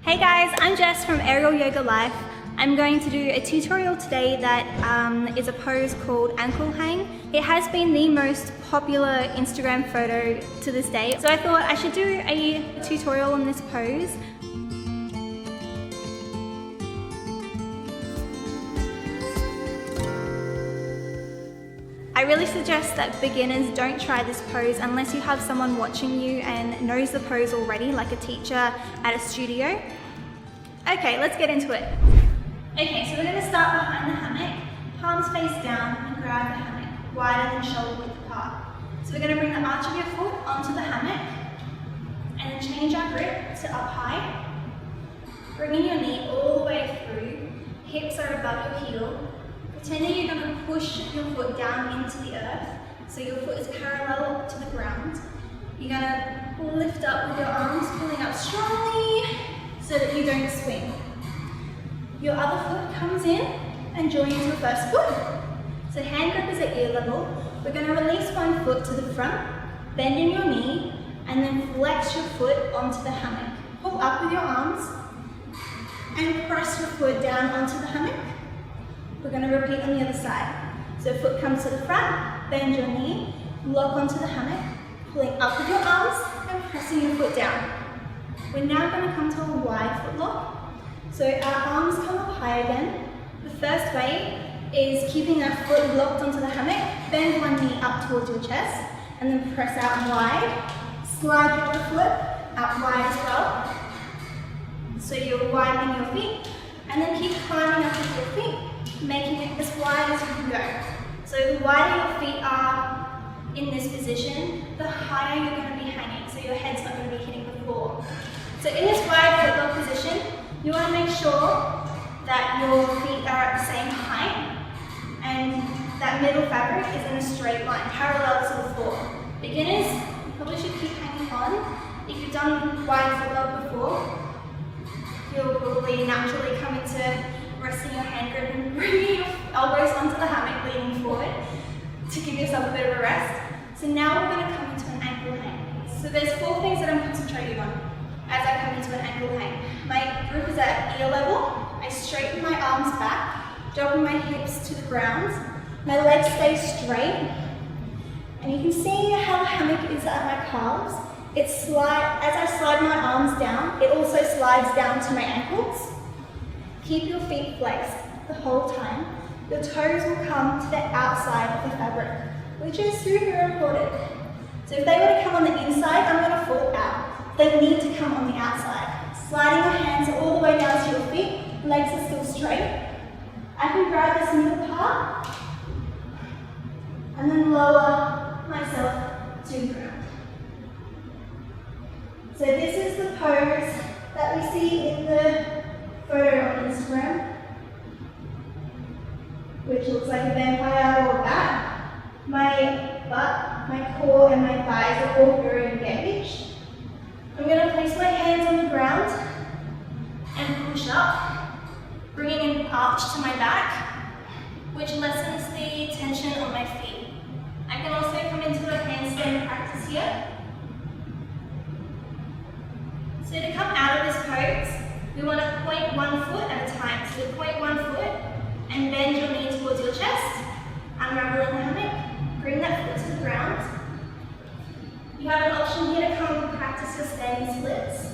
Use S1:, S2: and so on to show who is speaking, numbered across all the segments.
S1: Hey guys, I'm Jess from Aerial Yoga Life. I'm going to do a tutorial today that is a pose called ankle hang. It has been the most popular Instagram photo to this day, so I thought I should do a tutorial on this pose. I really suggest that beginners don't try this pose unless you have someone watching you and knows the pose already, like a teacher at a studio. Okay, let's get into it. Okay, so we're going to start behind the hammock, palms face down and grab the hammock, wider than shoulder width apart. So we're going to bring the arch of your foot onto the hammock and then change our grip to up high, bringing your knee all the way through, hips are above your heel. Pretending you're going to push your foot down into the earth, so your foot is parallel to the ground. You're going to lift up with your arms, pulling up strongly so that you don't swing. Your other foot comes in and joins your first foot. So hand grip is at ear level. We're going to release one foot to the front, bending your knee, and then flex your foot onto the hammock. Pull up with your arms and press your foot down onto the hammock. We're going to repeat on the other side. So foot comes to the front, bend your knee, lock onto the hammock, pulling up with your arms and pressing your foot down. We're now going to come to a wide foot lock. So our arms come up high again. The first way is keeping our foot locked onto the hammock, bend one knee up towards your chest and then press out wide. Slide your other foot out wide as well. So you're widening your feet and then keep climbing up with your feet, making it as wide as you can go. So the wider your feet are in this position, the higher you're going to be hanging, so your head's not going to be hitting the floor. So in this wide foot lock position, you want to make sure that your feet are at the same height and that middle fabric is in a straight line, parallel to the floor. Beginners, you probably should keep hanging on. If you've done wide foot lock before, you'll probably naturally come into resting your hand grip and bringing your elbows onto the hammock, leaning forward to give yourself a bit of a rest. So now we're going to come into an ankle hang. So there's 4 things that I'm concentrating on as I come into an ankle hang. My grip is at ear level. I straighten my arms back, dropping my hips to the ground. My legs stay straight. And you can see how the hammock is at my calves. As I slide my arms down, it also slides down to my ankles. Keep your feet flexed the whole time. Your toes will come to the outside of the fabric, which is super important. So if they were to come on the inside, I'm going to fall out. They need to come on the outside. Sliding your hands all the way down to your feet, legs are still straight. I can grab this middle part and then lower myself to the ground. So this is the pose that we see in the photo on Instagram, which looks like a vampire or a bat. My butt, my core and my thighs are all very engaged. I'm going to place my hands on the ground and push up, bringing an arch to my back, which lessens the tension on my feet. I can also come into a handstand practice here. So to come out of this pose, we want to point one foot at a time. So point one foot and bend your knee towards your chest, unraveling the hammock, bring that foot to the ground. You have an option here to come and practice your standing splits.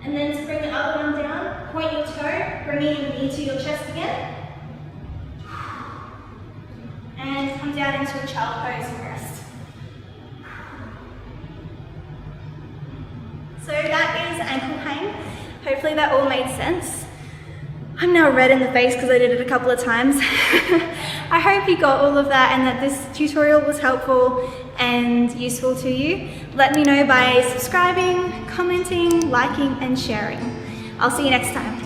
S1: And then to bring the other one down, point your toe, bringing your knee to your chest again. And come down into a child pose and rest. So that is ankle hang. Hopefully that all made sense. I'm now red in the face because I did it a couple of times. I hope you got all of that and that this tutorial was helpful and useful to you. Let me know by subscribing, commenting, liking and sharing. I'll see you next time.